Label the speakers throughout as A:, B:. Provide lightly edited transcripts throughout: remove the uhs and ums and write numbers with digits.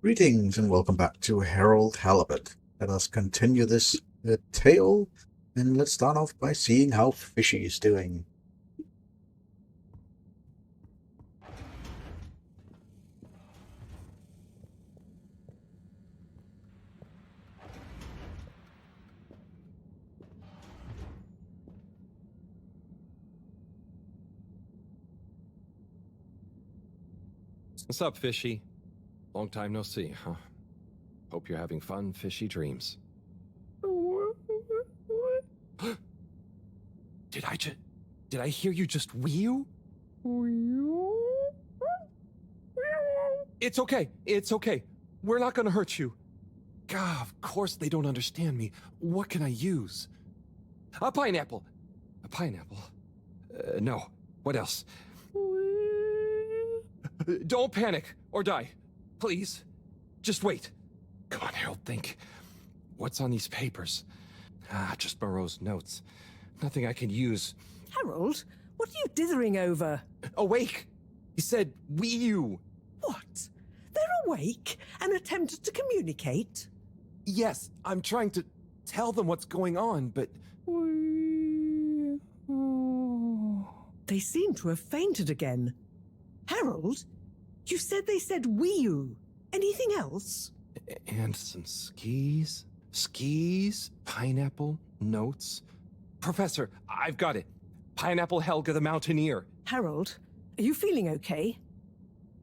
A: Greetings and welcome back to Harold Halibut. Let us continue this tale, and let's start off by seeing how Fishy is doing.
B: What's up, Fishy? Long time no see, huh? Hope you're having fun, fishy dreams. Did I hear you just whew? It's okay. We're not gonna hurt you. God, of course they don't understand me. What can I use? A pineapple. A pineapple. No. What else? Don't panic or die. Please. Just wait. Come on, Harold, think. What's on these papers? Just Mareaux's notes. Nothing I can use.
C: Harold, what are you dithering over?
B: Awake! He said, "We you."
C: What? They're awake and attempted to communicate?
B: Yes, I'm trying to tell them what's going on, but...
C: They seem to have fainted again. Harold, you said they said wee-oo. Anything else?
B: And some skis? Skis? Pineapple? Notes? Professor, I've got it. Pineapple Helga the Mountaineer.
C: Harold, are you feeling okay?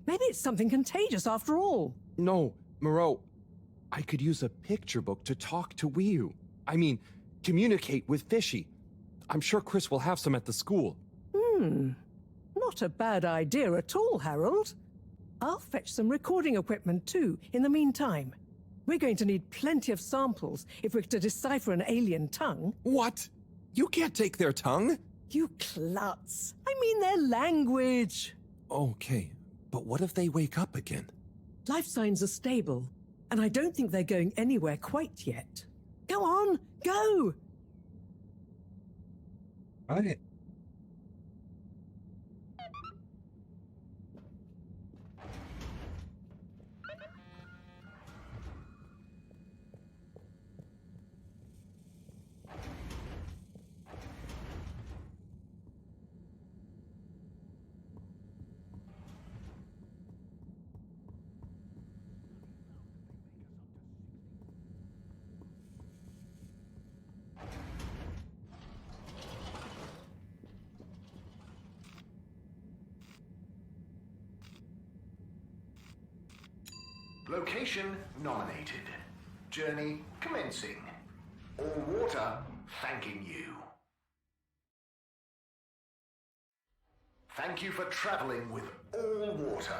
C: Maybe it's something contagious after all.
B: No, Mareaux. I could use a picture book to talk to Wee-oo. I mean, communicate with Fishy. I'm sure Chris will have some at the school.
C: Not a bad idea at all, Harold. I'll fetch some recording equipment too, in the meantime. We're going to need plenty of samples if we're to decipher an alien tongue.
B: What? You can't take their tongue?
C: You klutz. I mean their language.
B: Okay, but what if they wake up again?
C: Life signs are stable, and I don't think they're going anywhere quite yet. Go on, go!
A: Right.
D: Location nominated. Journey commencing. All water thanking you. Thank you for traveling with all water.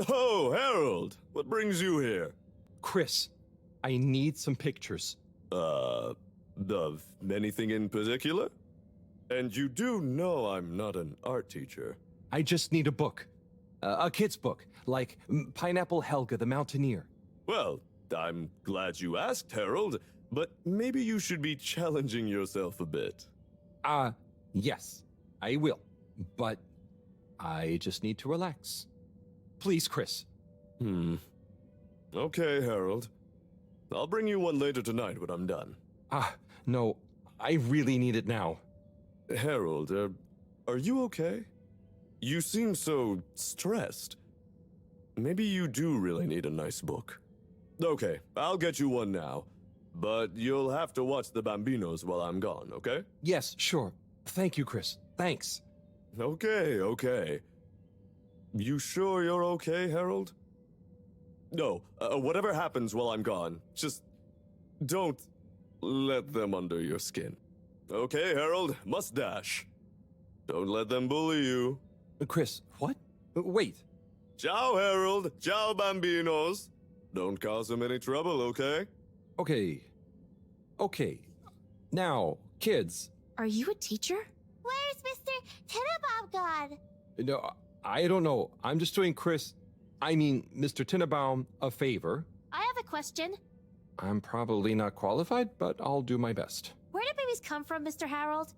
E: Oh, Harold! What brings you here?
B: Chris, I need some pictures.
E: Of anything in particular? And you do know I'm not an art teacher.
B: I just need a book. A kid's book, like Pineapple Helga the Mountaineer.
E: Well, I'm glad you asked, Harold, but maybe you should be challenging yourself a bit.
B: Yes, I will. But I just need to relax. Please, Chris.
E: Okay, Harold. I'll bring you one later tonight when I'm done.
B: No, I really need it now.
E: Harold, are you okay? You seem so stressed. Maybe you do really need a nice book. Okay, I'll get you one now. But you'll have to watch the Bambinos while I'm gone, okay?
B: Yes, sure. Thank you, Chris. Thanks.
E: Okay. You sure you're okay, Harold? No, whatever happens while I'm gone, just don't let them under your skin. Okay, Harold, mustache. Don't let them bully you.
B: Chris, what? Wait.
E: Ciao, Harold. Ciao, Bambinos. Don't cause them any trouble, okay?
B: Okay. Now, kids.
F: Are you a teacher? Where's Mr. Tenenbaum gone?
B: No, I don't know. I'm just doing Mr. Tenenbaum, a favor.
F: I have a question.
B: I'm probably not qualified, but I'll do my best.
F: Where do babies come from, Mr. Harold?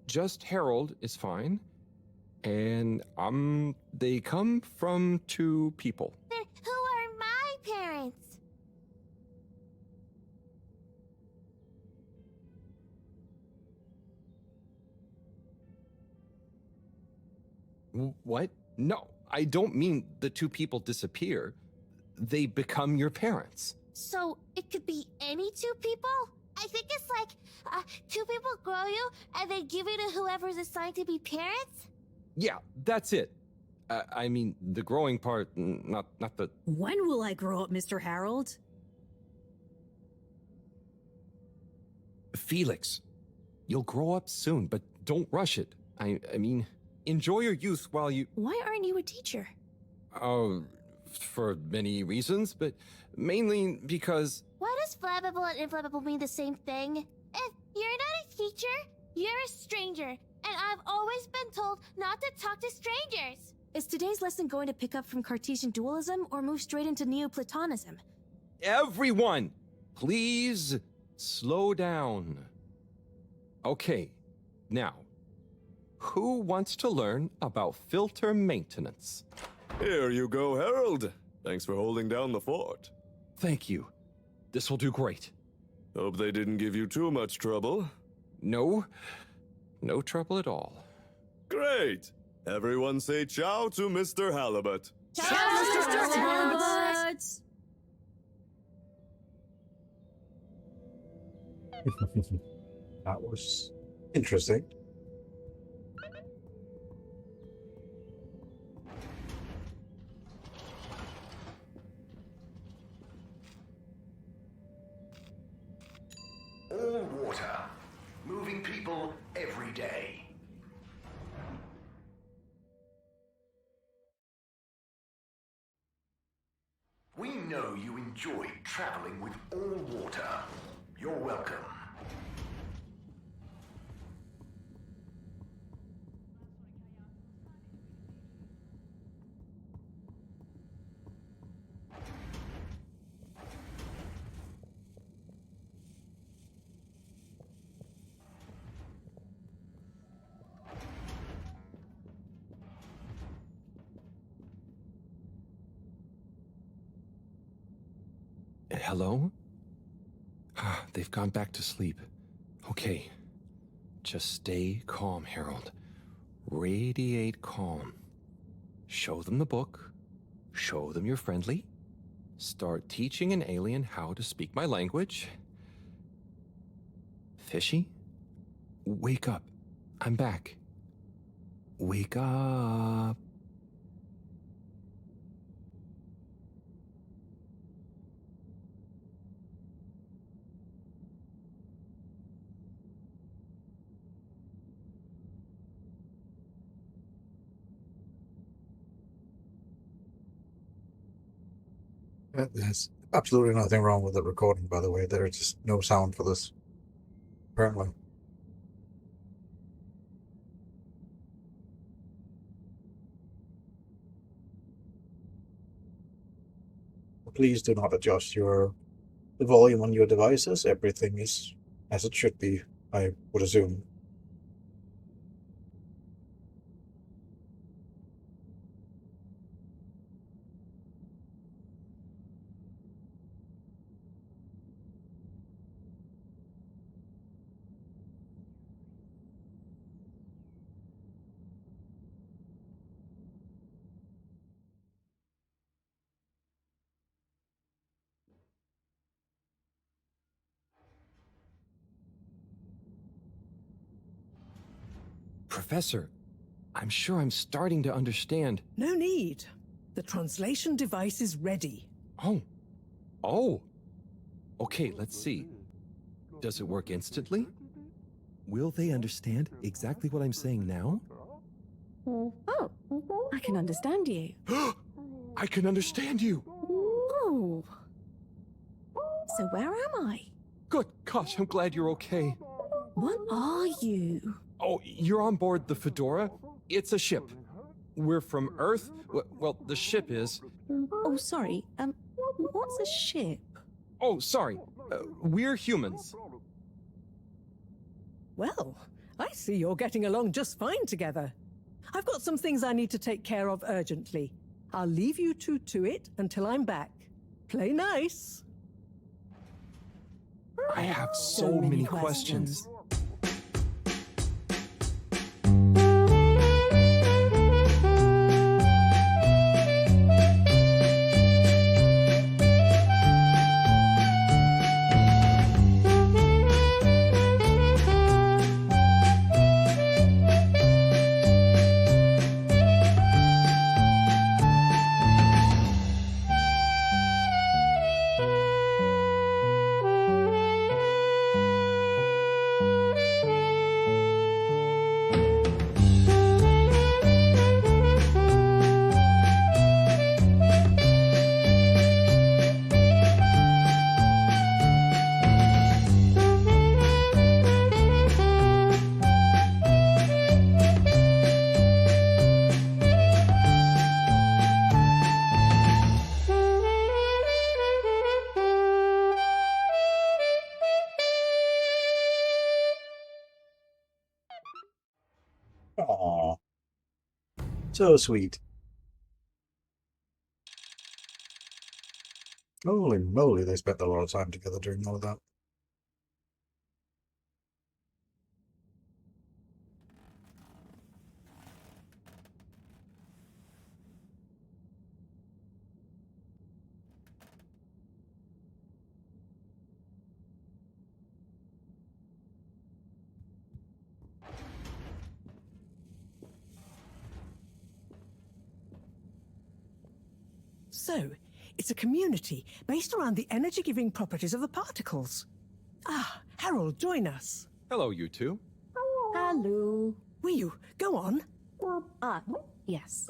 B: Just Harold is fine. And, they come from 2 people.
F: Then who are my parents?
B: What? No, I don't mean the 2 people disappear. They become your parents.
F: So it could be any 2 people? I think it's like 2 people grow you and they give you to whoever's assigned to be parents?
B: Yeah, that's it. I mean, the growing part, not the...
G: When will I grow up, Mr. Harold?
B: Felix, you'll grow up soon, but don't rush it. I mean, enjoy your youth while you...
F: Why aren't you a teacher?
B: For many reasons, but mainly because...
F: Why does flammable and inflammable mean the same thing? If you're not a teacher, you're a stranger, and I've always been told not to talk to strangers. Is today's lesson going to pick up from Cartesian dualism or move straight into Neoplatonism?
B: Everyone, please slow down. Okay, now, who wants to learn about filter maintenance?
E: Here you go, Harold. Thanks for holding down the fort.
B: Thank you. This will do great.
E: Hope they didn't give you too much trouble.
B: No trouble at all.
E: Great! Everyone say ciao to Mr. Halibut.
G: Ciao, Mr. Halibut!
A: That was interesting.
D: All water. Moving people every day. We know you enjoy traveling with all water. You're welcome.
B: Hello? They've gone back to sleep. Okay. Just stay calm, Harold. Radiate calm. Show them the book. Show them you're friendly. Start teaching an alien how to speak my language. Fishy? Wake up. I'm back. Wake up.
A: There's absolutely nothing wrong with the recording, by the way. There's just no sound for this, apparently. Please do not adjust the volume on your devices. Everything is as it should be, I would assume.
B: Professor, I'm sure I'm starting to understand.
C: No need. The translation device is ready.
B: Oh. Oh. Okay, let's see. Does it work instantly? Will they understand exactly what I'm saying now?
F: Oh, I can understand you.
B: I can understand you!
F: Ooh. So where am I?
B: Good gosh, I'm glad you're okay.
F: What are you?
B: Oh, you're on board the FEDORA? It's a ship. We're from Earth. Well, the ship is.
F: Oh, sorry. What's a ship?
B: Oh, sorry. We're humans.
C: Well, I see you're getting along just fine together. I've got some things I need to take care of urgently. I'll leave you two to it until I'm back. Play nice.
B: I have so many questions.
A: Aww. So sweet. Holy moly, they spent a lot of time together during all of that.
C: So, it's a community based around the energy-giving properties of the particles. Ah, Harold, join us.
B: Hello, you two.
H: Hello.
C: Will you? Go on.
H: Yes.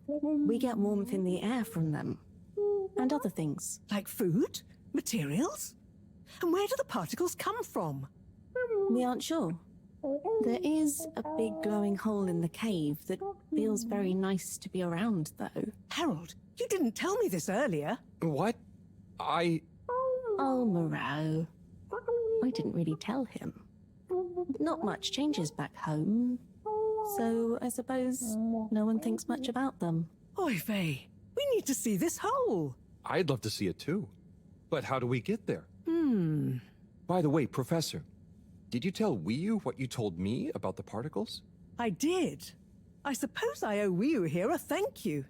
H: We get warmth in the air from them. And other things.
C: Like food? Materials? And where do the particles come from?
H: We aren't sure. There is a big glowing hole in the cave that feels very nice to be around, though.
C: Harold, you didn't tell me this earlier.
B: What?
H: Oh, Mareaux. I didn't really tell him. Not much changes back home. So I suppose no one thinks much about them.
C: Oy vey, we need to see this hole.
B: I'd love to see it too. But how do we get there? By the way, Professor, did you tell Wiyu what you told me about the particles?
C: I did. I suppose I owe Wiyu here a thank you.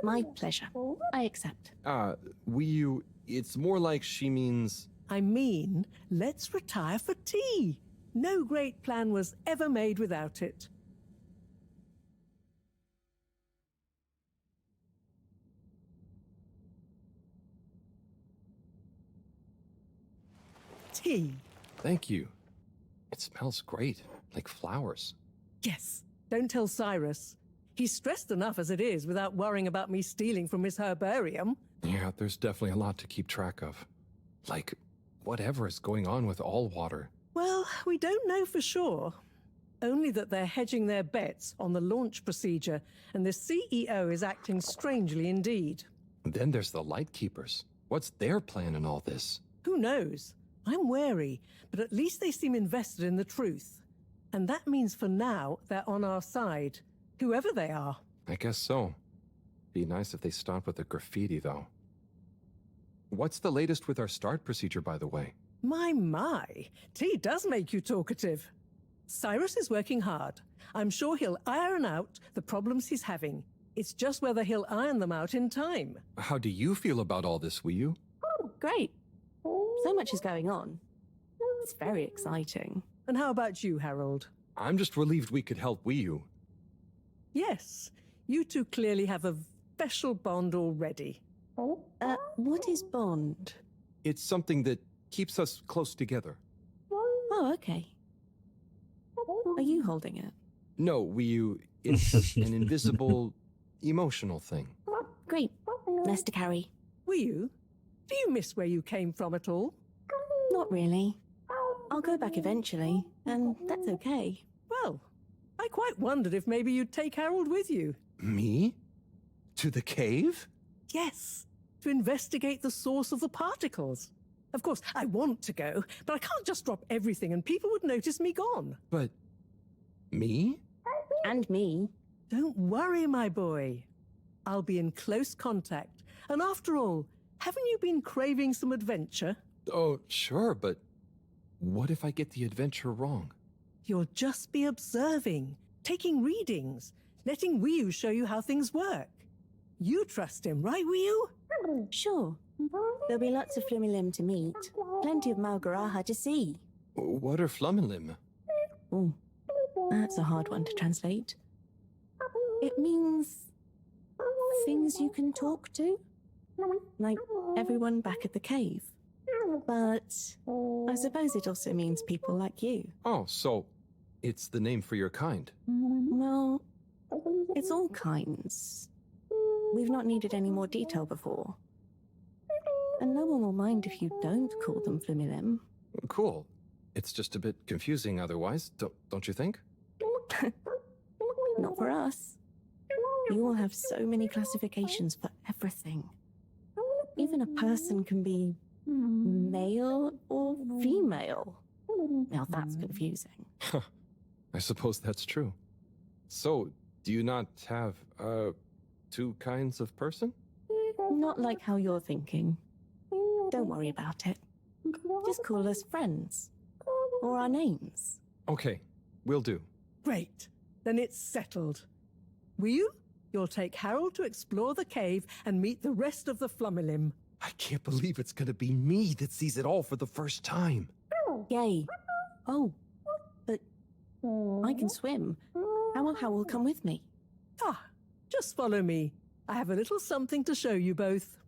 H: My pleasure. I accept.
B: Wiyu, it's more like she means...
C: I mean, let's retire for tea. No great plan was ever made without it. Tea.
B: Thank you. It smells great, like flowers.
C: Yes, don't tell Cyrus. He's stressed enough as it is without worrying about me stealing from his herbarium.
B: Yeah, there's definitely a lot to keep track of. Like, whatever is going on with all water.
C: Well, we don't know for sure. Only that they're hedging their bets on the launch procedure, and the CEO is acting strangely indeed.
B: Then there's the Lightkeepers. What's their plan in all this?
C: Who knows? I'm wary, but at least they seem invested in the truth. And that means for now, they're on our side, whoever they are.
B: I guess so. Be nice if they stopped with the graffiti, though. What's the latest with our start procedure, by the way?
C: My. Tea does make you talkative. Cyrus is working hard. I'm sure he'll iron out the problems he's having. It's just whether he'll iron them out in time.
B: How do you feel about all this, Wiyu?
H: Great. So much is going on. It's very exciting.
C: And how about you, Harold?
B: I'm just relieved we could help Wiyu.
C: Yes, you two clearly have a special bond already.
H: What is bond?
B: It's something that keeps us close together.
H: Oh, okay. Are you holding it?
B: No, Wiyu, it's an invisible, emotional thing.
H: Great. Less to carry.
C: Wiyu, do you miss where you came from at all?
H: Not really. I'll go back eventually, and that's okay.
C: Well, I quite wondered if maybe you'd take Harold with you.
B: Me? To the cave?
C: Yes. to investigate the source of the particles. Of course, I want to go, but I can't just drop everything and people would notice me gone.
B: But me?
H: And me.
C: Don't worry, my boy. I'll be in close contact. And after all, haven't you been craving some adventure?
B: Oh, sure, but what if I get the adventure wrong?
C: You'll just be observing, taking readings, letting Wiyu show you how things work. You trust him, right, Wiyu?
H: Sure. There'll be lots of Flumilim to meet. Plenty of Malgaraha to see.
B: What are Flumilim?
H: Oh, that's a hard one to translate. It means things you can talk to. Like everyone back at the cave. But I suppose it also means people like you.
B: Oh, so it's the name for your kind.
H: Well, it's all kinds. We've not needed any more detail before. And no one will mind if you don't call them Flumilim.
B: Cool. It's just a bit confusing otherwise, don't you think?
H: Not for us. You will have so many classifications for everything. Even a person can be male or female. Now that's confusing.
B: I suppose that's true. So, do you not have, two kinds of person?
H: Not like how you're thinking. Don't worry about it. Just call us friends. Or our names.
B: Okay, will do.
C: Great. Then it's settled. Wiyu, you'll take Harold to explore the cave and meet the rest of the Flumilim.
B: I can't believe it's gonna be me that sees it all for the first time.
H: Yay. Oh, but I can swim. How will Howell come with me?
C: Ah, just follow me. I have a little something to show you both.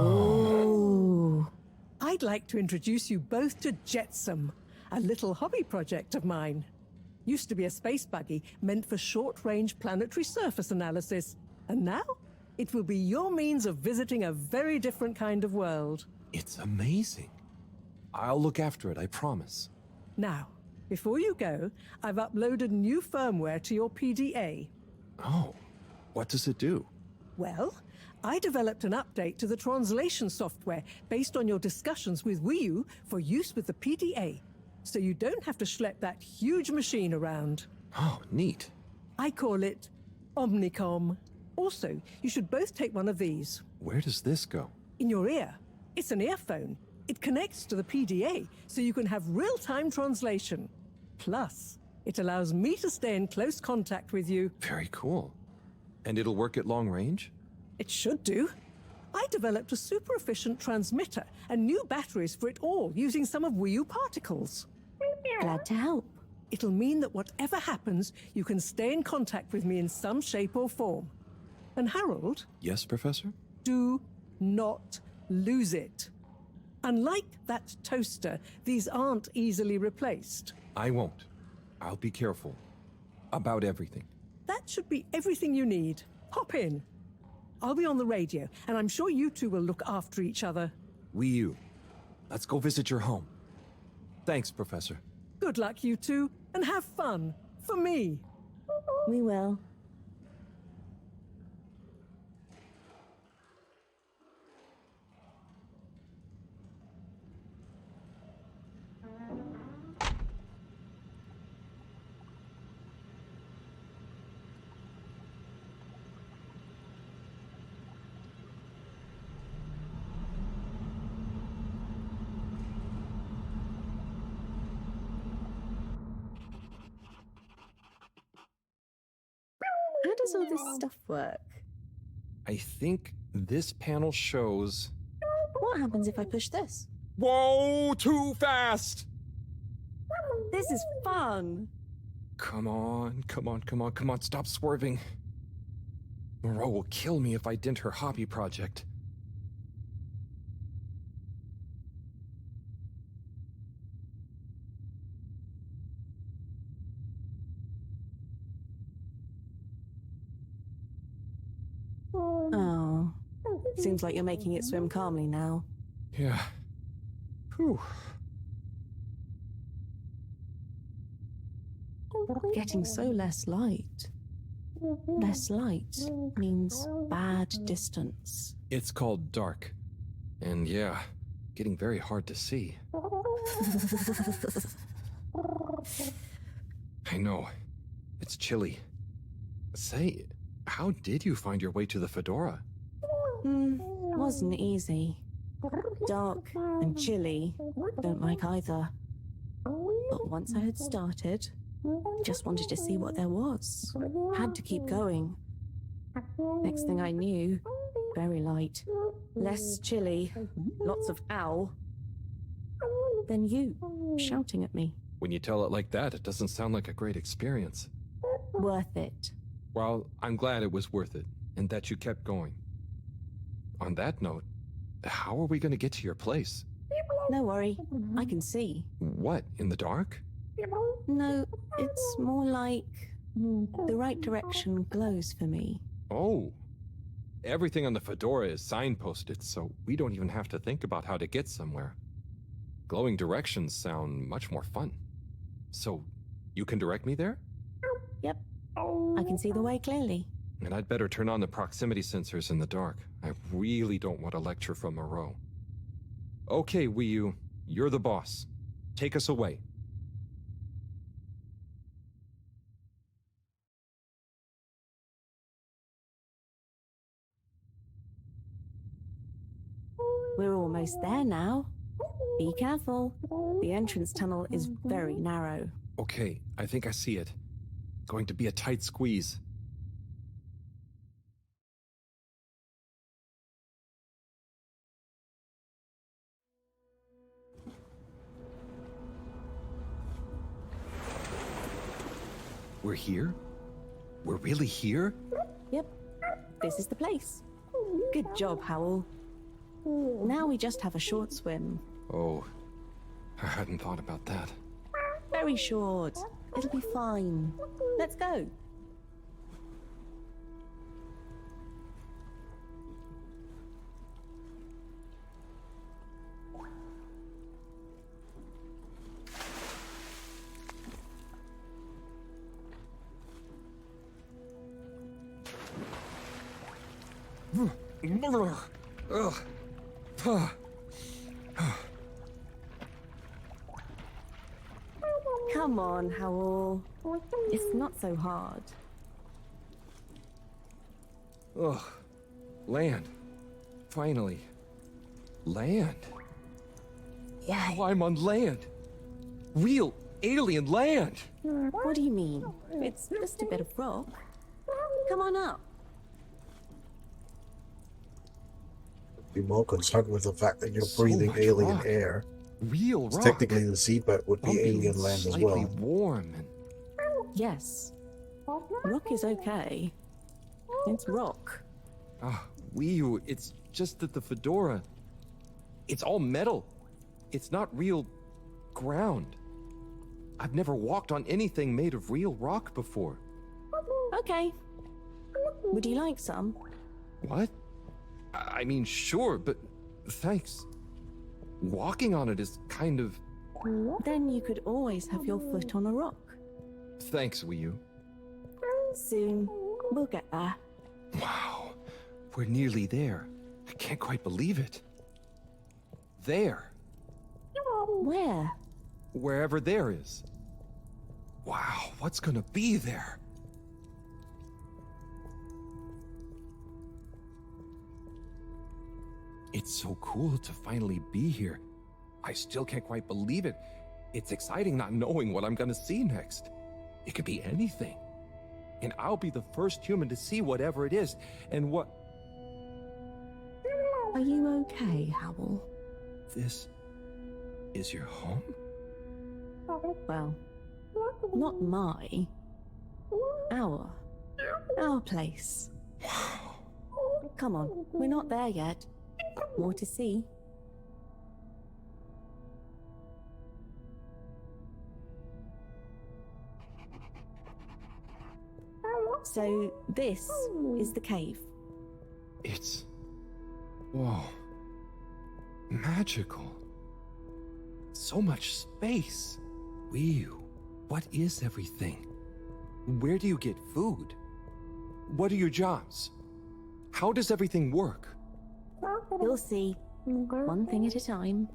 H: Oh.
C: I'd like to introduce you both to Jetsam, a little hobby project of mine. Used to be a space buggy meant for short-range planetary surface analysis, and now it will be your means of visiting a very different kind of world.
B: It's amazing. I'll look after it, I promise.
C: Now, before you go, I've uploaded new firmware to your PDA.
B: Oh, what does it do?
C: Well, I developed an update to the translation software based on your discussions with Wiyu for use with the PDA, so you don't have to schlep that huge machine around.
B: Oh, neat.
C: I call it Omnicom. Also, you should both take one of these.
B: Where does this go?
C: In your ear. It's an earphone. It connects to the PDA, so you can have real-time translation. Plus, it allows me to stay in close contact with you.
B: Very cool. And it'll work at long range?
C: It should do. I developed a super efficient transmitter and new batteries for it all using some of Wiyu particles.
H: Glad to help.
C: It'll mean that whatever happens, you can stay in contact with me in some shape or form. And Harold,
B: Yes, Professor?
C: do not lose it. Unlike that toaster, these aren't easily replaced.
B: I won't. I'll be careful. About everything.
C: That should be everything you need. Hop in. I'll be on the radio, and I'm sure you two will look after each other.
B: Wii U, let's go visit your home. Thanks, Professor.
C: Good luck, you two, and have fun. For me.
H: We will. How does all this stuff work?
B: I think this panel shows...
H: What happens if I push this?
B: Whoa, too fast!
H: This is fun!
B: Come on, stop swerving. Mareaux will kill me if I dent her hobby project.
H: Oh. Seems like you're making it swim calmly now.
B: Yeah. Whew.
H: Getting so less light. Less light means bad distance.
B: It's called dark. And yeah, getting very hard to see. I know. It's chilly. Say, how did you find your way to the Fedora?
H: Wasn't easy. Dark and chilly. Don't like either. But once I had started, just wanted to see what there was. Had to keep going. Next thing I knew, very light. Less chilly. Lots of ow. Then you, shouting at me.
B: When you tell it like that, it doesn't sound like a great experience.
H: Worth it.
B: Well, I'm glad it was worth it, and that you kept going. On that note, how are we going to get to your place?
H: No worry, I can see.
B: What, in the dark?
H: No, it's more like the right direction glows for me.
B: Oh. Everything on the Fedora is signposted, so we don't even have to think about how to get somewhere. Glowing directions sound much more fun. So, you can direct me there?
H: Yep, I can see the way clearly.
B: And I'd better turn on the proximity sensors in the dark. I really don't want a lecture from Mareaux. Okay, Wii U, you're the boss. Take us away.
H: We're almost there now. Be careful. The entrance tunnel is very narrow.
B: Okay, I think I see it. Going to be a tight squeeze. We're here? We're really here?
H: Yep, this is the place. Good job, Howell. Now we just have a short swim.
B: Oh, I hadn't thought about that.
H: Very short. It'll be fine. Let's go. Come on, Howell. It's not so hard.
B: Ugh. Land. Finally. Land.
H: Yeah.
B: Wow, I'm on land. Real alien land.
H: What do you mean? It's just a bit of rock. Come on up.
A: Be more concerned with the fact that you're
B: So
A: breathing
B: much
A: alien
B: rock.
A: air.
B: Real rock.
A: Technically, the seabed would be
B: Bumpy and
A: alien land as
B: slightly
A: well.
B: warm and
H: Yes. Rock is okay. It's rock.
B: Wii U, it's just that the Fedora, it's all metal. It's not real ground. I've never walked on anything made of real rock before.
H: Okay. Would you like some?
B: What? I mean, sure, but thanks. Walking on it is kind of...
H: Then you could always have your foot on a rock.
B: Thanks, Wiyu.
H: Soon, we'll get there.
B: Wow, we're nearly there. I can't quite believe it. There.
H: Where?
B: Wherever there is. Wow, what's gonna be there? It's so cool to finally be here. I still can't quite believe it. It's exciting not knowing what I'm gonna see next. It could be anything. And I'll be the first human to see whatever it is. And what...
H: Are you okay, Howell?
B: This is your home?
H: Well, not my. Our place. Come on, we're not there yet. More to see. So, this is the cave.
B: It's... whoa. Magical. So much space. Wiyu, what is everything? Where do you get food? What are your jobs? How does everything work?
H: You'll see. One thing at a time.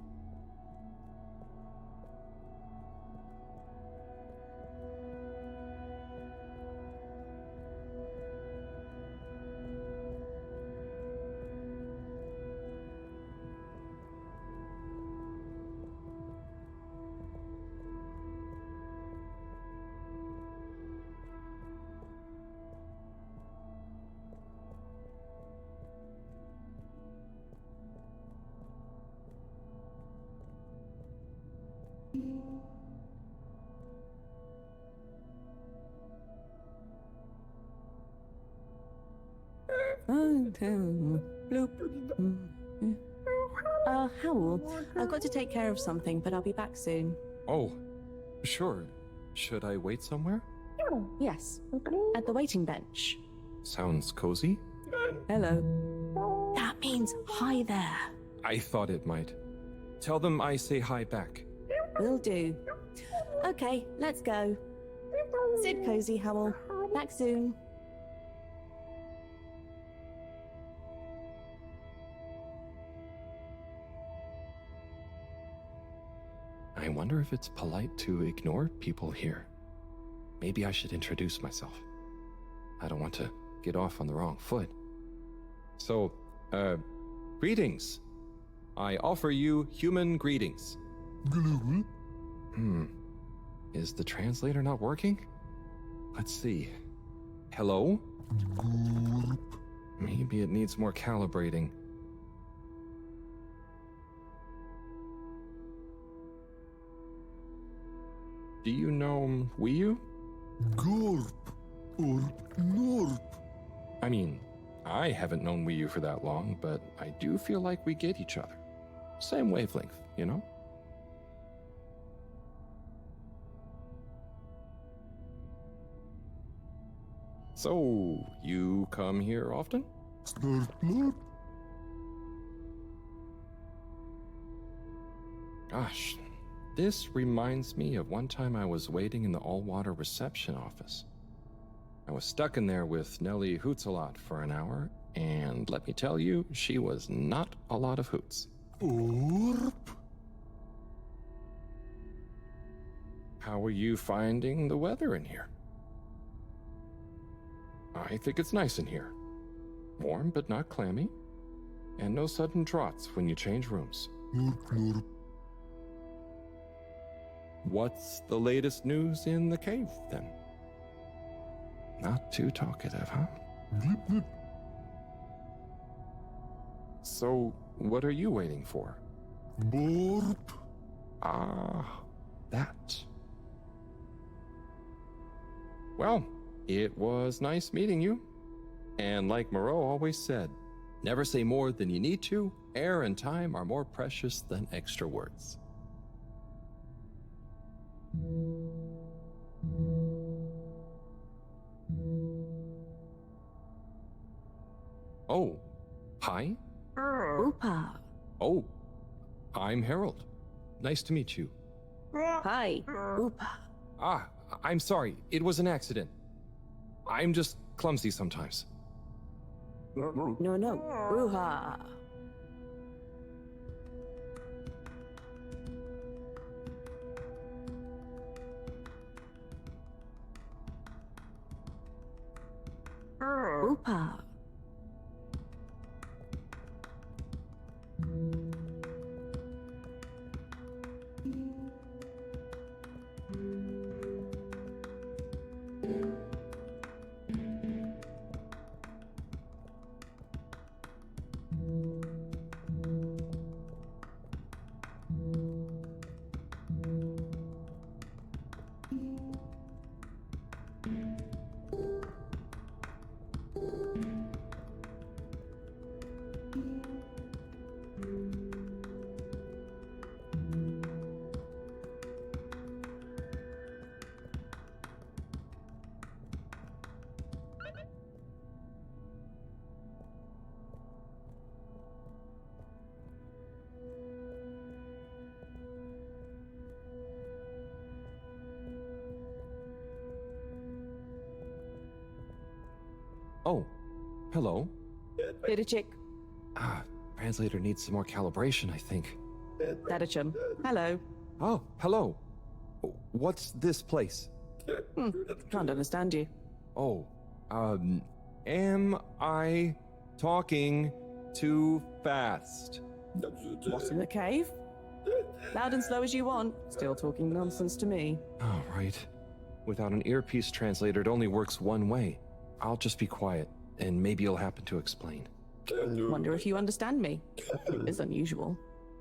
H: Howell, I've got to take care of something, but I'll be back soon.
B: Oh, sure. Should I wait somewhere?
H: Yes, at the waiting bench.
B: Sounds cozy.
H: Hello. That means hi there.
B: I thought it might. Tell them I say hi back.
H: Will do. Okay, let's go. Sit cozy, Howell. Back soon.
B: I wonder if it's polite to ignore people here. Maybe I should introduce myself. I don't want to get off on the wrong foot. So, greetings. I offer you human greetings. Is the translator not working? Let's see. Hello? Maybe it needs more calibrating. Do you know Wiyu?
I: Gorp or Norp?
B: I mean, I haven't known Wiyu for that long, but I do feel like we get each other. Same wavelength, you know? So, you come here often?
I: Snort, snort.
B: Gosh, this reminds me of one time I was waiting in the all-water reception office. I was stuck in there with Nellie Hoots-a-lot for an hour, and let me tell you, she was not a lot of hoots.
I: Orp.
B: How are you finding the weather in here? I think it's nice in here. Warm but not clammy, and no sudden draughts when you change rooms.
I: Norp, norp.
B: What's the latest news in the cave, then? Not too talkative, huh?
I: Blip, blip.
B: So, what are you waiting for?
I: Borp.
B: Ah, that. Well, it was nice meeting you. And like Mareaux always said, never say more than you need to. Air and time are more precious than extra words. Oh, hi?
H: Oopa.
B: Oh, I'm Harold. Nice to meet you.
H: Hi. Oopa.
B: Ah, I'm sorry. It was an accident. I'm just clumsy sometimes.
H: No, no. Ruha. Oopa.
B: Oh, hello.
H: Bidachik.
B: Ah, translator needs some more calibration, I think.
H: Dadachum. Hello.
B: Oh, hello. What's this place?
H: Can't understand you.
B: Oh, am I talking too fast?
H: What's in the cave? Loud and slow as you want. Still talking nonsense to me.
B: Oh, right. Without an earpiece translator, it only works one way. I'll just be quiet, and maybe you'll happen to explain.
H: Wonder if you understand me. It's unusual.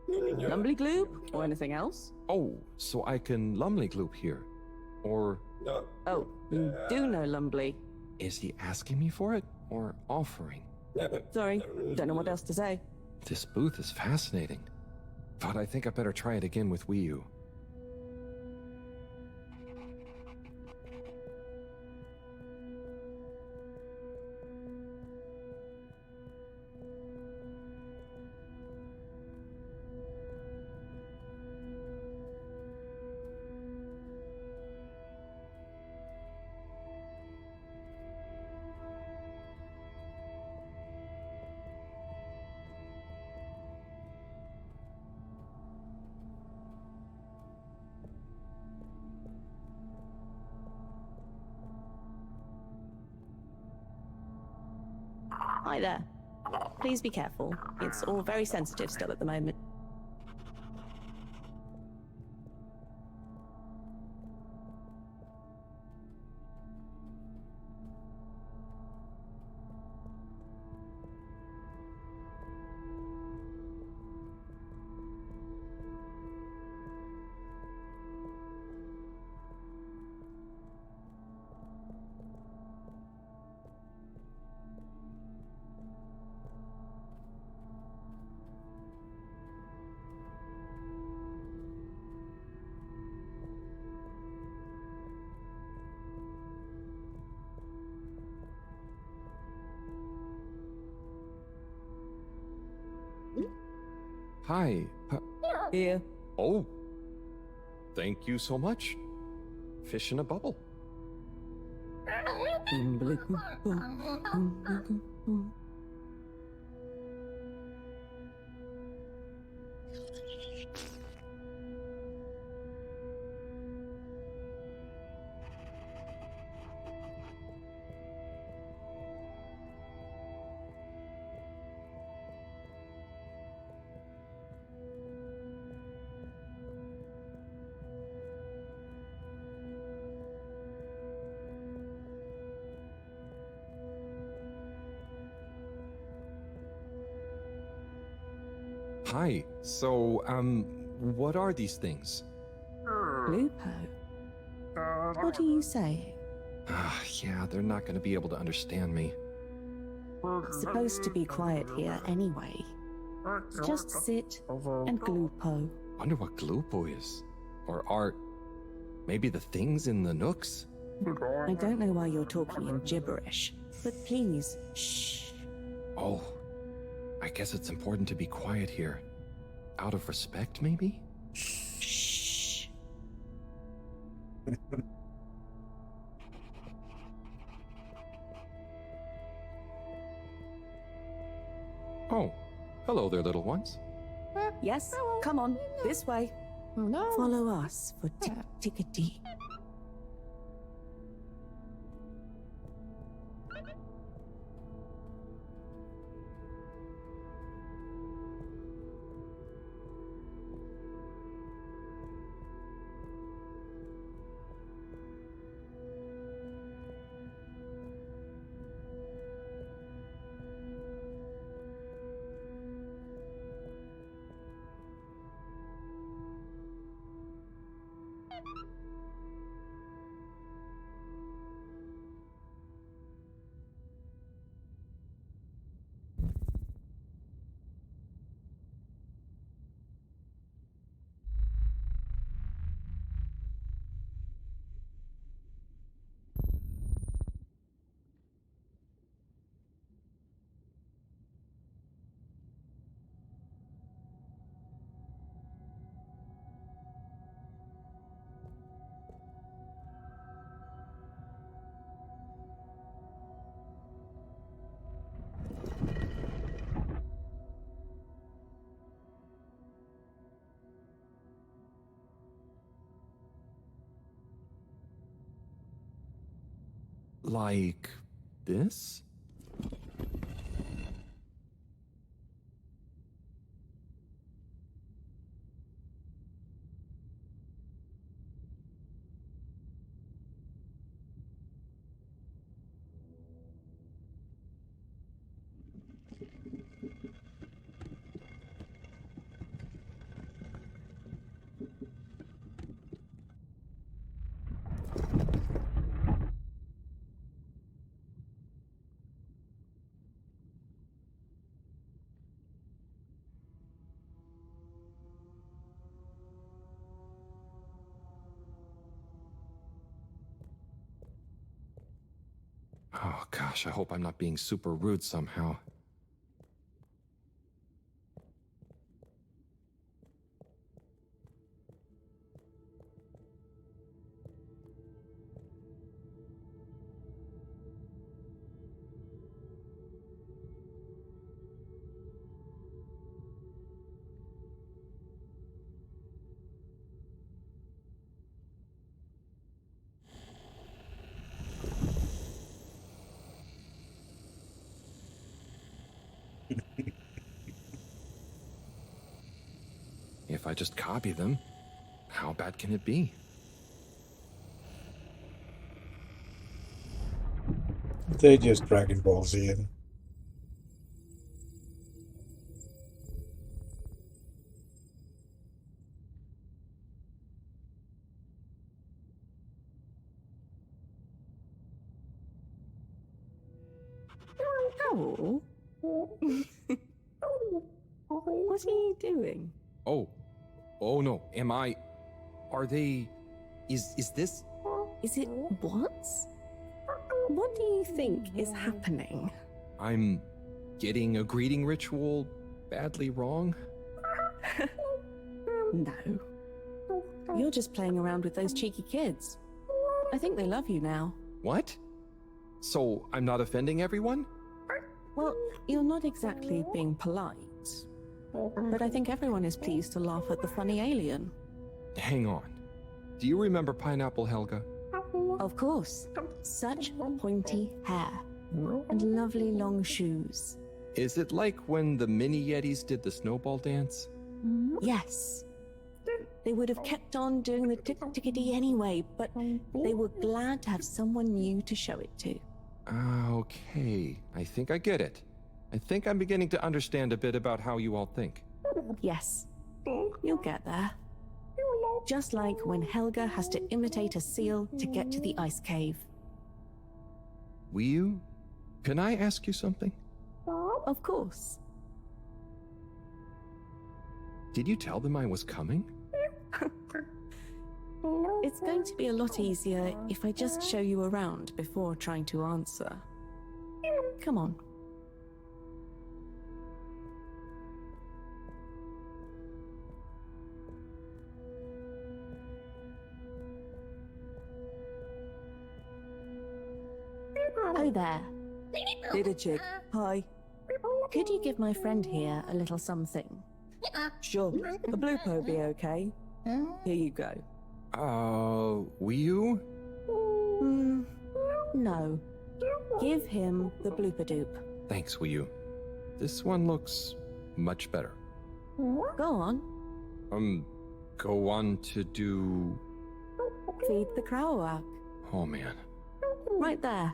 H: Lumbly gloob or anything else?
B: Oh, so I can lumley gloop here. Or
H: Oh, you do know Lumbly.
B: is he asking me for it, or offering?
H: Sorry, don't know what else to say.
B: This booth is fascinating, but I think I better try it again with Wii U.
H: Hi there. Please be careful. It's all very sensitive still at the moment.
B: Hi.
H: Here.
B: Oh. Thank you so much. Fish in a bubble. Hi. So, what are these things?
H: Lupo. What are you saying?
B: Ah, yeah, they're not going to be able to understand me.
H: It's supposed to be quiet here anyway. Just sit and glupo.
B: Wonder what Glupo is. Or art. Maybe the things in the nooks?
H: I don't know why you're talking in gibberish, but please, shh.
B: Oh, I guess it's important to be quiet here. Out of respect, maybe?
H: Shh.
B: Oh, hello there, little ones.
H: Yes, come on, this way. Follow us for tickety.
B: Like this? Oh gosh, I hope I'm not being super rude somehow. If I just copy them, how bad can it be?
A: They just Dragon Ball Z in.
H: Oh. What are you doing?
B: Oh no, are they, is this?
H: Is it what? What do you think is happening?
B: I'm getting a greeting ritual badly wrong?
H: No. You're just playing around with those cheeky kids. I think they love you now.
B: What? So I'm not offending everyone?
H: Well, you're not exactly being polite. But I think everyone is pleased to laugh at the funny alien.
B: Hang on. Do you remember Pineapple Helga?
H: Of course. Such pointy hair. And lovely long shoes.
B: Is it like when the mini Yetis did the snowball dance?
H: Yes. They would have kept on doing the tickety anyway, but they were glad to have someone new to show it to.
B: Okay. I think I get it. I think I'm beginning to understand a bit about how you all think.
H: Yes. You'll get there. Just like when Helga has to imitate a seal to get to the ice cave.
B: Can I ask you something?
H: Of course.
B: Did you tell them I was coming?
H: It's going to be a lot easier if I just show you around before trying to answer. Come on. Oh there.
C: Didachik, hi.
H: Could you give my friend here a little something?
C: Sure. A blue po be okay? Here you go.
B: Will you?
H: No. Give him the blooper-doop.
B: Thanks, will you? This one looks much better.
H: Go on.
B: Go on to do...
H: Feed the crowak.
B: Oh, man.
H: Right there.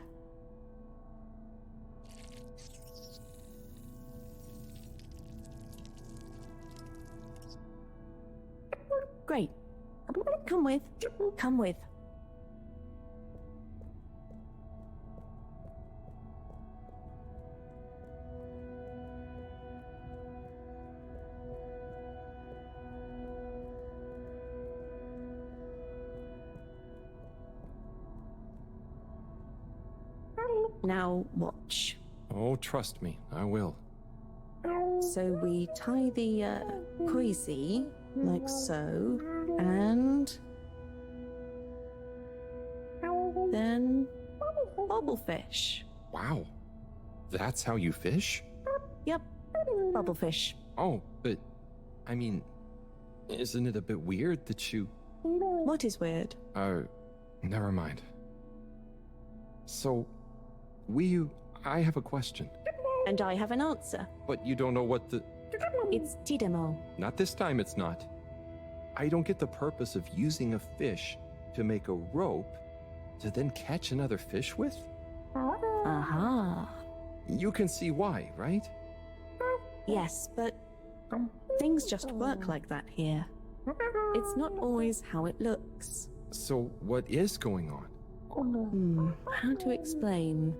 H: Great. Come with. Come with. Now watch.
B: Oh, trust me, I will.
H: So we tie the koizi like so, and then bubblefish.
B: Wow. That's how you fish?
H: Yep, bubblefish.
B: Oh, but, I mean, isn't it a bit weird that you...
H: What is weird?
B: Never mind. So, I have a question.
H: And I have an answer.
B: But you don't know what the...
H: It's tidemo.
B: Not this time, it's not. I don't get the purpose of using a fish to make a rope to then catch another fish with?
H: Aha.
B: You can see why, right?
H: Yes, but things just work like that here. It's not always how it looks.
B: So, what is going on?
H: How to explain?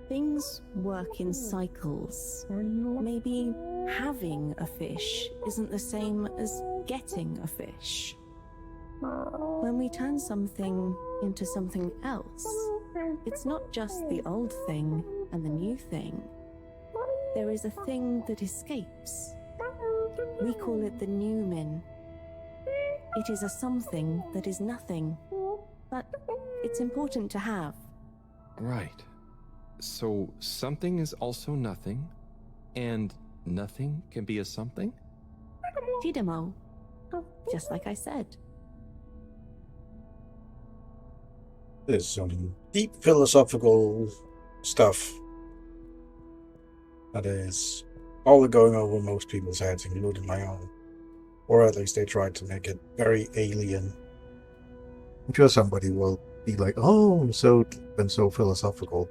H: Things work in cycles. Maybe having a fish isn't the same as getting a fish. When we turn something into something else, it's not just the old thing and the new thing. There is a thing that escapes. We call it the Newman. It is a something that is nothing, but it's important to have.
B: Right. So, something is also nothing, and nothing can be a something?
H: Tidemo. Just like I said.
A: There's some deep philosophical stuff that is all going over most people's heads, including my own. Or at least they tried to make it very alien. I'm sure somebody will be like, oh, I'm so deep and so philosophical.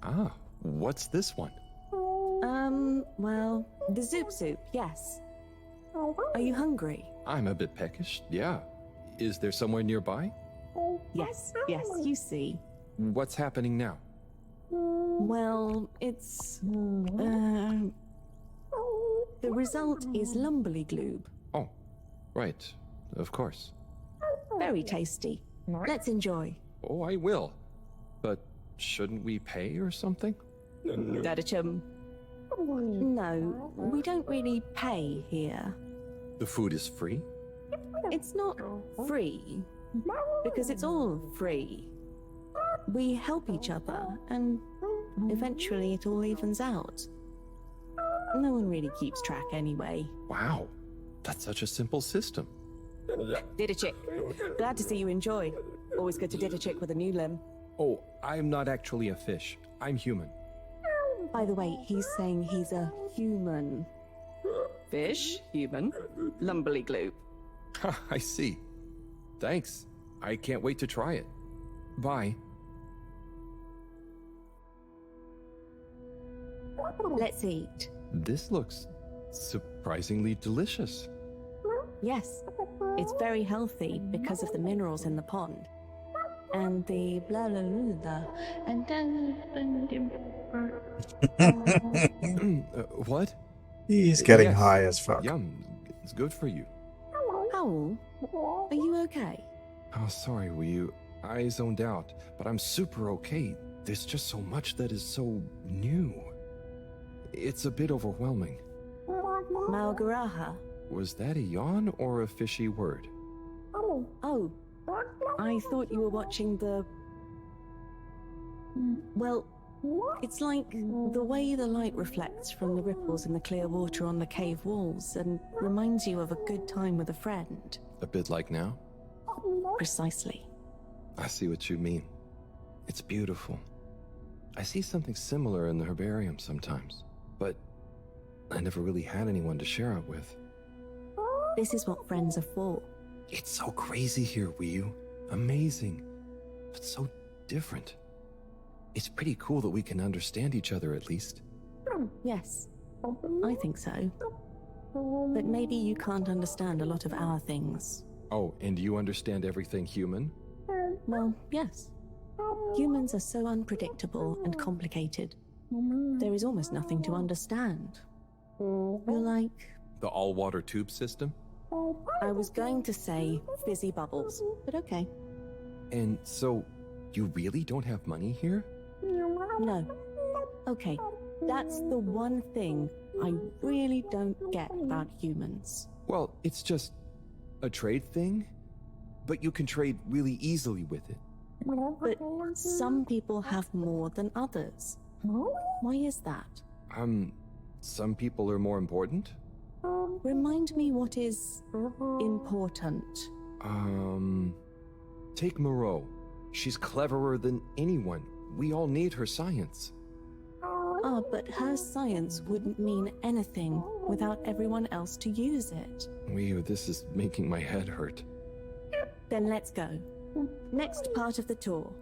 B: Ah, what's this one?
H: Well, the Zoop Soup, yes. Are you hungry?
B: I'm a bit peckish, yeah. Is there somewhere nearby?
H: Yes, you see.
B: What's happening now?
H: Well, it's... the result is lumberly gloob.
B: Oh, right. Of course.
H: Very tasty. Let's enjoy.
B: Oh, I will. But shouldn't we pay or something?
H: Dadachum. No, we don't really pay here.
B: The food is free?
H: It's not free, because it's all free. We help each other, and eventually it all evens out. No one really keeps track anyway.
B: Wow, that's such a simple system.
H: Didachik, glad to see you enjoy. Always good to Didachik with a new limb.
B: Oh, I'm not actually a fish. I'm human.
H: By the way, he's saying he's a human. Fish, human, lumberly gloop.
B: I see. Thanks. I can't wait to try it. Bye.
H: Let's eat.
B: This looks surprisingly delicious.
H: Yes, it's very healthy because of the minerals in the pond. And the blah blah blah, and then...
B: What?
A: He's getting
B: Yes.
A: high as fuck.
B: Yum. It's good for you.
H: Owl, are you okay?
B: Oh, sorry, Wii. I zoned out, but I'm super okay. There's just so much that is so new. It's a bit overwhelming.
H: Maugaraha,
B: Was that a yawn or a fishy word?
H: Oh, I thought you were watching the... Well, it's like the way the light reflects from the ripples in the clear water on the cave walls and reminds you of a good time with a friend.
B: A bit like now?
H: Precisely.
B: I see what you mean. It's beautiful. I see something similar in the herbarium sometimes, but I never really had anyone to share it with.
H: This is what friends are for.
B: It's so crazy here, Wiyu. Amazing, but so different. It's pretty cool that we can understand each other at least.
H: Yes, I think so. But maybe you can't understand a lot of our things.
B: Oh, and you understand everything human?
H: Well, yes. Humans are so unpredictable and complicated. There is almost nothing to understand. We're like...
B: The all-water tube system?
H: I was going to say fizzy bubbles, but okay.
B: And so, you really don't have money here?
H: No. Okay, that's the one thing I really don't get about humans.
B: Well, it's just a trade thing, but you can trade really easily with it.
H: But some people have more than others. Why is that?
B: Some people are more important?
H: Remind me what is important.
B: Take Mareaux. She's cleverer than anyone. We all need her science.
H: Ah, but her science wouldn't mean anything without everyone else to use it.
B: Wiyu, this is making my head hurt.
H: Then let's go. Next part of the tour.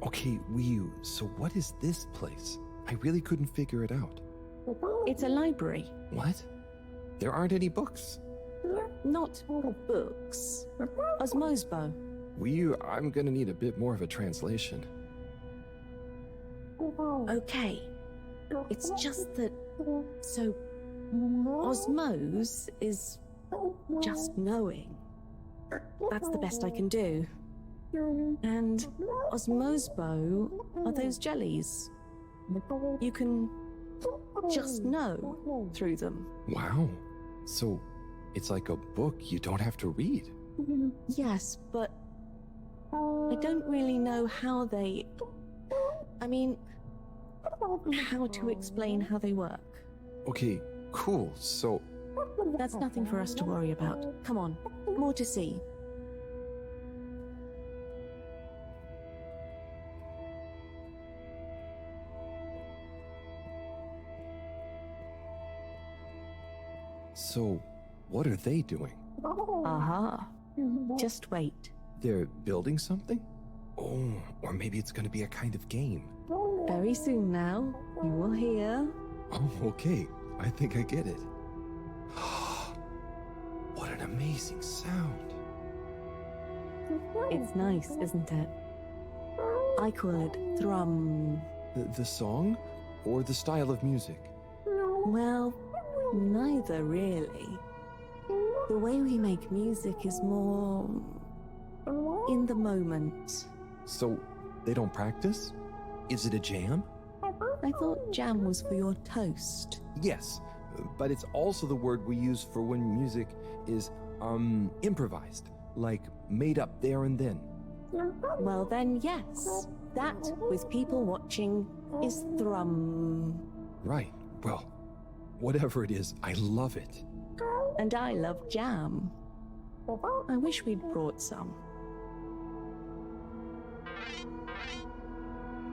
B: Okay, Wiyu, so what is this place? I really couldn't figure it out.
H: It's a library.
B: What? There aren't any books.
H: Not books. Osmosbo.
B: Wiyu, I'm gonna need a bit more of a translation.
H: Okay. It's just that... So... Osmose is... just knowing. That's the best I can do. And Osmosbo are those jellies. You can just know through them.
B: Wow. So, it's like a book you don't have to read.
H: Yes, but I don't really know how they... I mean, how to explain how they work.
B: Okay, cool, so...
H: That's nothing for us to worry about. Come on, more to see.
B: So, what are they doing?
H: Aha. Just wait.
B: They're building something? Oh, or maybe it's gonna be a kind of game.
H: Very soon now, you will hear.
B: Oh, okay. I think I get it. What an amazing sound.
H: It's nice, isn't it? I call it thrum.
B: The song? Or the style of music?
H: Well, neither really. The way we make music is more... in the moment.
B: So, they don't practice? Is it a jam?
H: I thought jam was for your toast.
B: Yes, but it's also the word we use for when music is, improvised. Like, made up there and then.
H: Well then, yes. That, with people watching, is thrum.
B: Right, well, whatever it is, I love it.
H: And I love jam. I wish we'd brought some.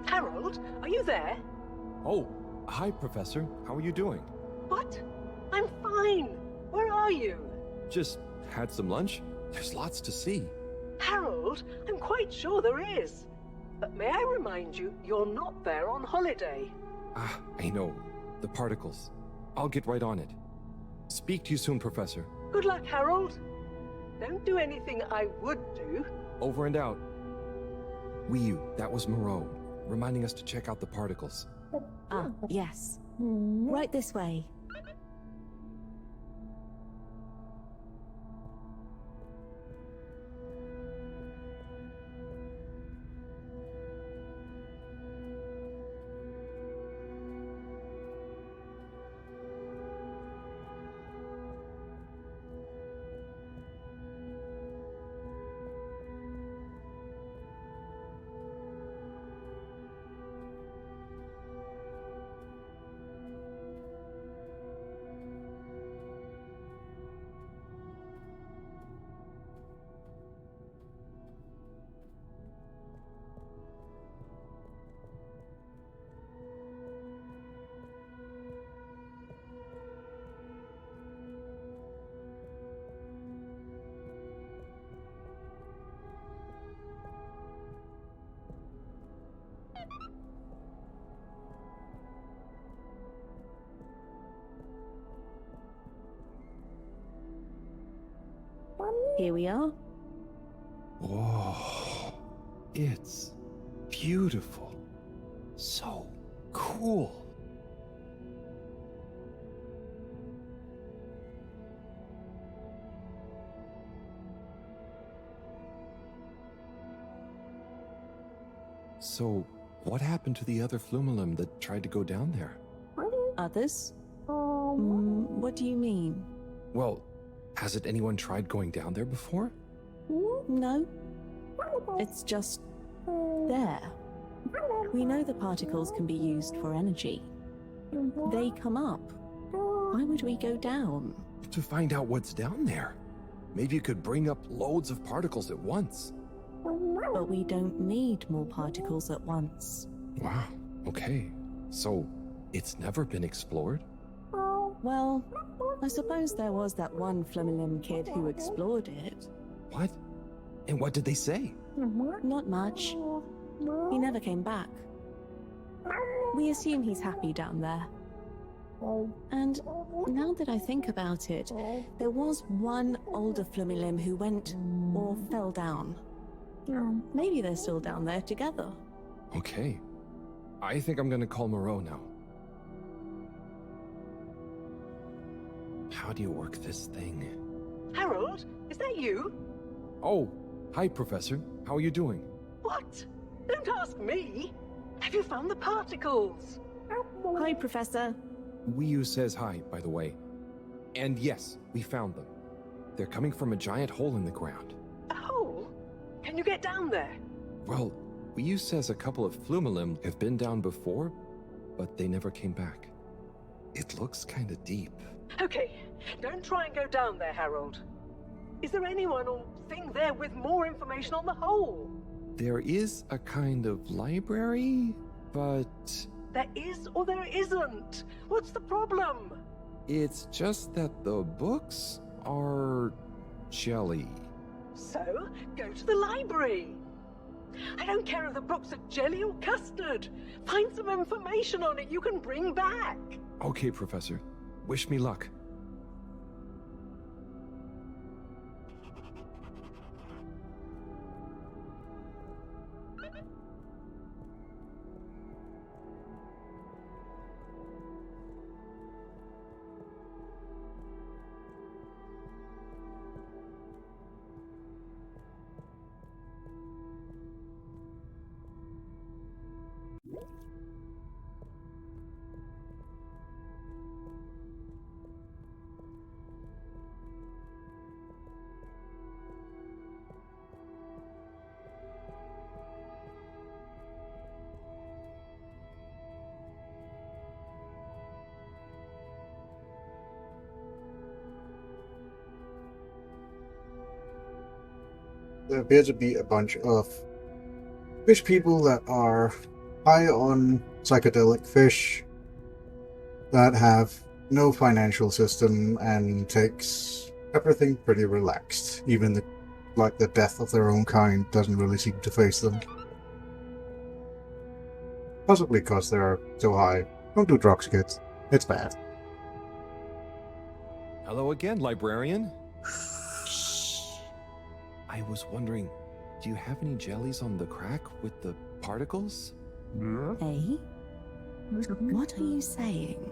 C: Harold, are you there?
B: Oh, hi, Professor. How are you doing?
C: What? I'm fine. Where are you?
B: Just had some lunch. There's lots to see.
C: Harold, I'm quite sure there is. But may I remind you, you're not there on holiday.
B: Ah, I know. The particles. I'll get right on it. Speak to you soon, Professor.
C: Good luck, Harold. Don't do anything I would do.
B: Over and out. Wiyu, that was Mareaux, reminding us to check out the particles.
H: Ah, yes. Right this way. Here we are.
B: Whoa. It's beautiful. So cool. So, what happened to the other flumelum that tried to go down there?
H: Others? What do you mean?
B: Well, hasn't anyone tried going down there before?
H: No. It's just there. We know the particles can be used for energy. They come up. Why would we go down?
B: To find out what's down there. Maybe it could bring up loads of particles at once.
H: But we don't need more particles at once.
B: Wow, okay. So, it's never been explored?
H: Well, I suppose there was that one Flumilim kid who explored it.
B: What? And what did they say?
H: Not much. He never came back. We assume he's happy down there. And now that I think about it, there was one older Flumilim who went or fell down. Maybe they're still down there together.
B: Okay. I think I'm gonna call Mareaux now. How do you work this thing?
C: Harold, is that you?
B: Oh, hi, Professor. How are you doing?
C: What? Don't ask me. Have you found the particles?
H: Hi, Professor.
B: Wiyu says hi, by the way. And yes, we found them. They're coming from a giant hole in the ground.
C: A hole? Can you get down there?
B: Well, Wiyu says a couple of Flumilim have been down before, but they never came back. It looks kinda deep.
C: Okay, don't try and go down there, Harold. Is there anyone or thing there with more information on the hole?
B: There is a kind of library, but
C: There is or there isn't. What's the problem?
B: it's just that the books are jelly.
C: So, go to the library. I don't care if the books are jelly or custard. Find some information on it you can bring back.
B: Okay, Professor. Wish me luck.
A: There appear to be a bunch of fish people that are high on psychedelic fish that have no financial system and takes everything pretty relaxed. Even the death of their own kind doesn't really seem to face them. Possibly because they're so high. Don't do drugs, kids. It's bad.
B: Hello again, librarian. I was wondering, do you have any jellies on the crack with the particles?
H: Eh? What are you saying?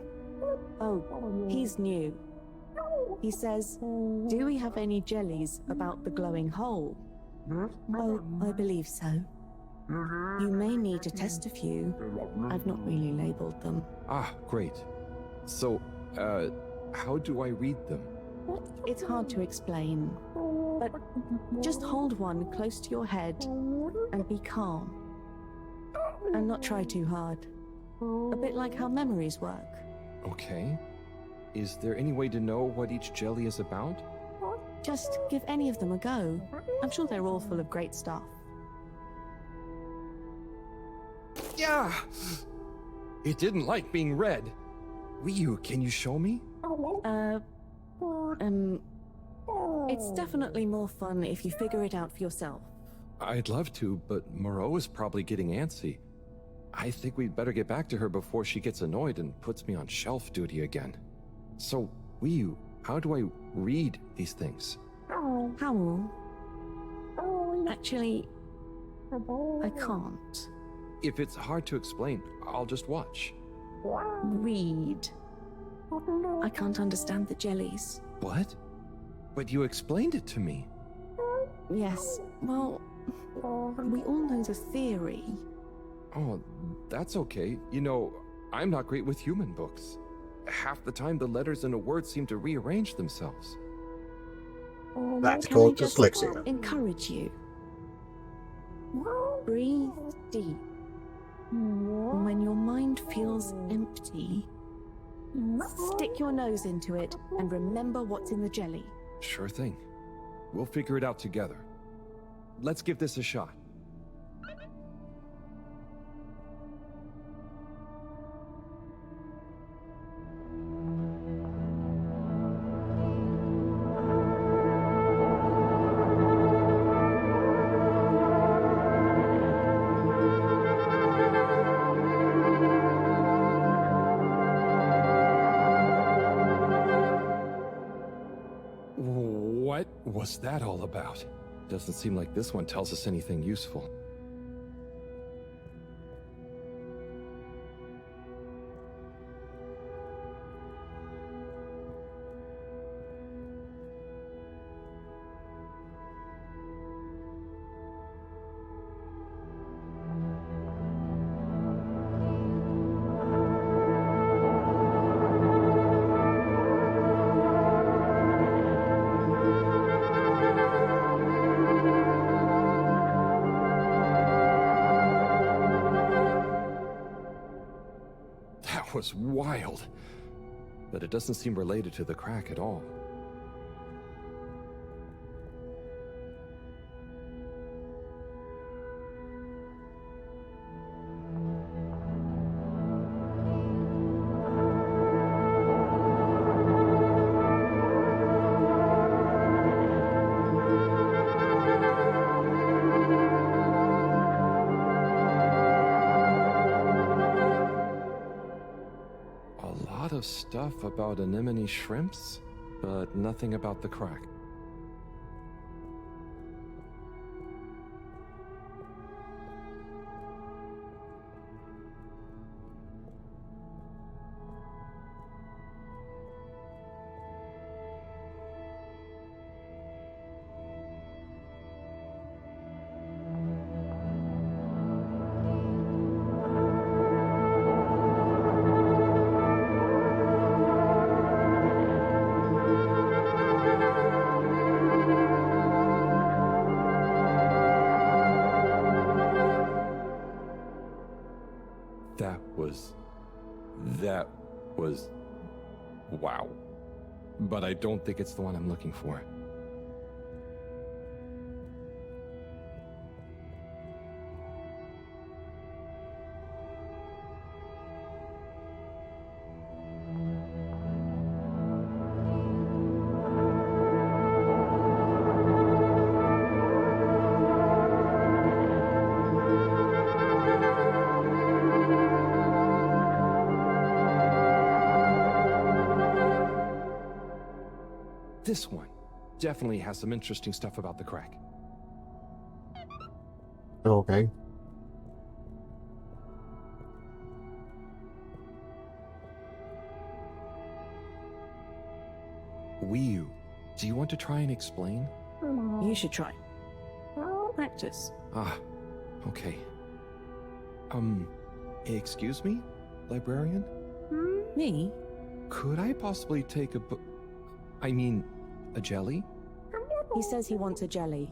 H: Oh, he's new. He says, do we have any jellies about the glowing hole? Oh, I believe so. You may need to test a few. I've not really labeled them.
B: Ah, great. So, how do I read them?
H: It's hard to explain, but just hold one close to your head and be calm. And not try too hard. A bit like how memories work.
B: Okay. Is there any way to know what each jelly is about?
H: Just give any of them a go. I'm sure they're all full of great stuff.
B: Yeah! It didn't like being read. Ryu, can you show me?
H: It's definitely more fun if you figure it out for yourself.
B: I'd love to, but Mareaux is probably getting antsy. I think we'd better get back to her before she gets annoyed and puts me on shelf duty again. So, Ryu, how do I read these things?
H: How? Actually, I can't.
B: If it's hard to explain, I'll just watch.
H: Read. I can't understand the jellies.
B: What? But you explained it to me.
H: Yes, well, we all know the theory.
B: Oh, that's okay. You know, I'm not great with human books. Half the time the letters in a word seem to rearrange themselves.
A: That's
H: Can
A: called
H: I just
A: dyslexia.
H: encourage you? Breathe deep. When your mind feels empty, stick your nose into it and remember what's in the jelly.
B: Sure thing. We'll figure it out together. Let's give this a shot. What was that all about? Doesn't seem like this one tells us anything useful. That was wild. But it doesn't seem related to the crack at all. Stuff about anemone shrimps, but nothing about the crack. That was... wow. But I don't think it's the one I'm looking for. This one definitely has some interesting stuff about the crack.
A: Okay.
B: Wii, do you want to try and explain?
H: You should try. Practice.
B: Ah, okay. Excuse me, librarian?
H: Me?
B: Could I possibly take a a jelly?
H: He says he wants a jelly.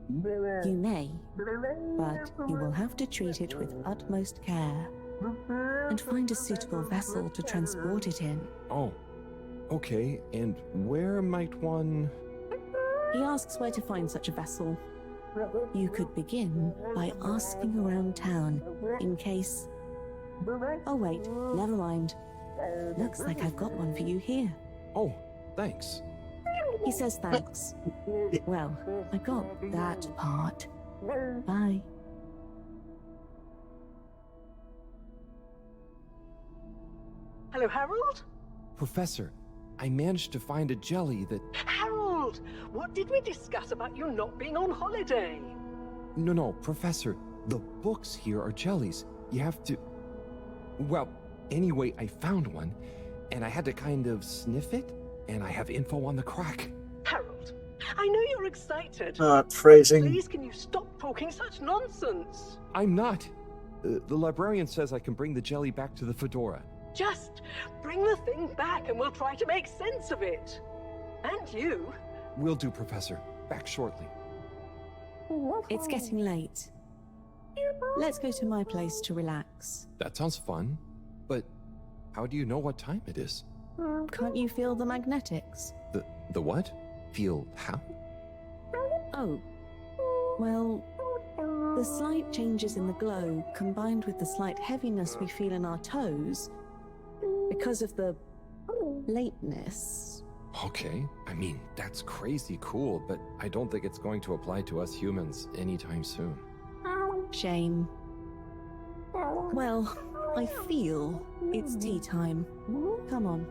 H: You may, but you will have to treat it with utmost care and find a suitable vessel to transport it in.
B: Oh, okay. And where might one...
H: He asks where to find such a vessel. You could begin by asking around town in case... Oh wait, never mind. Looks like I've got one for you here.
B: Oh, thanks.
H: He says thanks. Well, I got that part. Bye.
C: Hello, Harold?
B: Professor, I managed to find a jelly that...
C: Harold, what did we discuss about you not being on holiday?
B: No, Professor, the books here are jellies. You have to... Well, anyway, I found one, and I had to kind of sniff it, and I have info on the crack.
C: Harold, I know you're excited.
A: Phrasing.
C: Please, can you stop talking such nonsense?
B: I'm not. The librarian says I can bring the jelly back to the Fedora.
C: Just bring the thing back and we'll try to make sense of it. And you.
B: Will do, Professor. Back shortly.
H: It's getting late. Let's go to my place to relax.
B: That sounds fun, but how do you know what time it is?
H: Can't you feel the magnetics?
B: The what? Feel how?
H: Oh, well, the slight changes in the glow combined with the slight heaviness we feel in our toes because of the lateness.
B: Okay, I mean, that's crazy cool, but I don't think it's going to apply to us humans anytime soon.
H: Shame. Well, I feel it's tea time. Come on.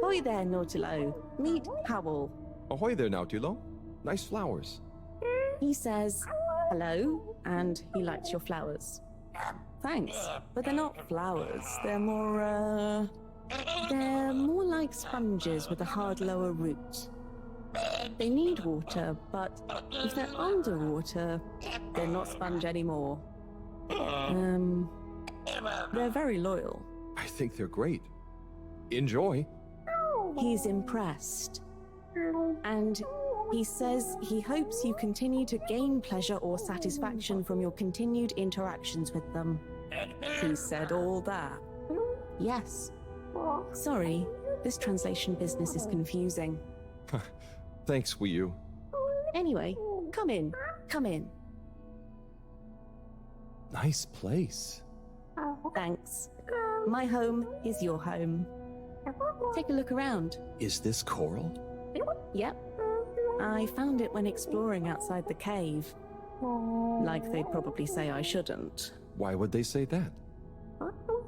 H: Ahoy there, Nautilo. Meet Howell.
B: Ahoy there, Nautilo. Nice flowers.
H: He says hello, and he likes your flowers. Thanks, but they're not flowers. They're more like sponges with a hard lower root. They need water, but if they're underwater, they're not sponge anymore. They're very loyal.
B: I think they're great. Enjoy.
H: He's impressed. And he says he hopes you continue to gain pleasure or satisfaction from your continued interactions with them. He said all that. Yes. Sorry, this translation business is confusing.
B: Thanks, Wii U.
H: Anyway, come in. Come in.
B: Nice place.
H: Thanks. My home is your home. Take a look around.
B: Is this coral?
H: Yep. I found it when exploring outside the cave. Like they'd probably say I shouldn't.
B: Why would they say that?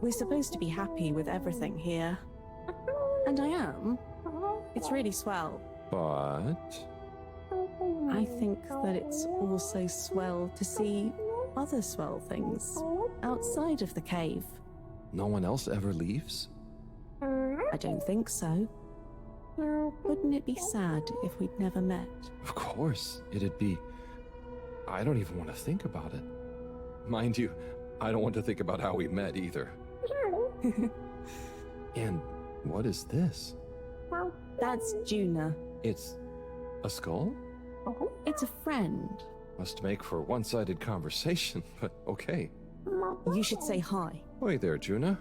H: We're supposed to be happy with everything here. And I am. It's really swell.
B: But...
H: I think that it's also swell to see other swell things outside of the cave.
B: No one else ever leaves?
H: I don't think so. Wouldn't it be sad if we'd never met?
B: Of course, it'd be... I don't even want to think about it. Mind you, I don't want to think about how we met either. And what is this?
H: That's Juna.
B: It's a skull?
H: It's a friend.
B: Must make for one-sided conversation, but okay.
H: You should say hi.
B: Hey there, Juna.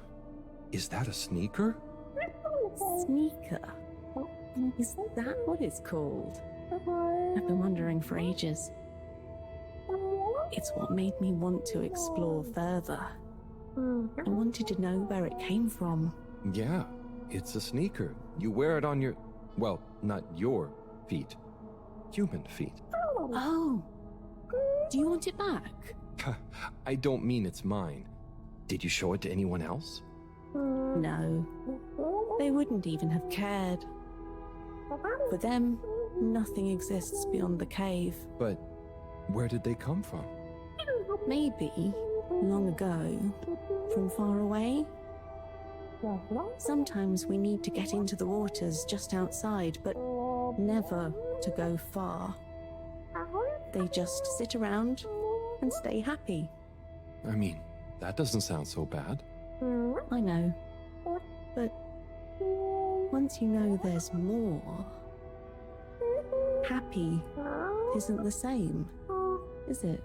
B: Is that a sneaker?
H: Sneaker? Is that what it's called? I've been wondering for ages. It's what made me want to explore further. I wanted to know where it came from.
B: Yeah, It's a sneaker. You wear it on your... well, not your feet. Human feet.
H: Oh. Do you want it back?
B: I don't mean it's mine. Did you show it to anyone else?
H: No. They wouldn't even have cared. For them, nothing exists beyond the cave.
B: But where did they come from?
H: Maybe, long ago, from far away. Sometimes we need to get into the waters just outside, but never to go far. They just sit around and stay happy.
B: I mean, that doesn't sound so bad.
H: I know. But once you know there's more, happy isn't the same, is it?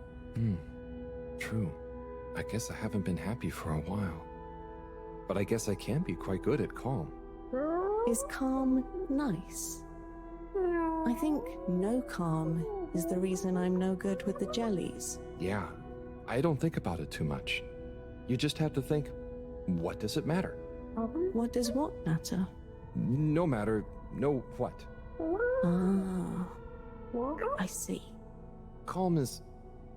B: True. I guess I haven't been happy for a while. But I guess I can be quite good at calm.
H: Is calm nice? I think no calm is the reason I'm no good with the jellies.
B: Yeah, I don't think about it too much. You just have to think, what does it matter?
H: What does what matter?
B: No matter, no what.
H: Ah, I see.
B: Calm is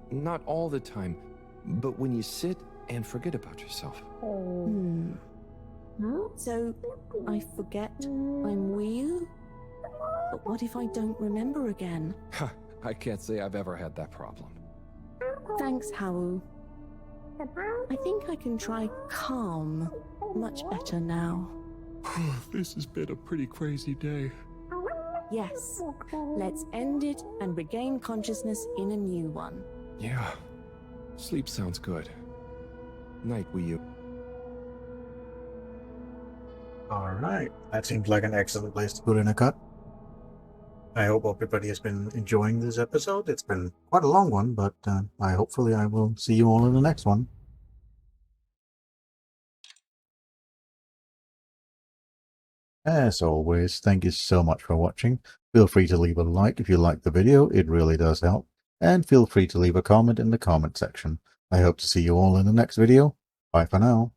B: not all the time, but when you sit and forget about yourself.
H: So, I forget I'm real? But what if I don't remember again?
B: I can't say I've ever had that problem.
H: Thanks, Haru. I think I can try calm much better now.
B: This has been a pretty crazy day.
H: Yes, let's end it and regain consciousness in a new one.
B: Yeah, sleep sounds good. Night, Wii.
A: Alright, that seems like an excellent place to put in a cut. I hope everybody has been enjoying this episode. It's been quite a long one, but hopefully I will see you all in the next one. As always, thank you so much for watching. Feel free to leave a like if you liked the video, it really does help. And feel free to leave a comment in the comment section. I hope to see you all in the next video. Bye for now.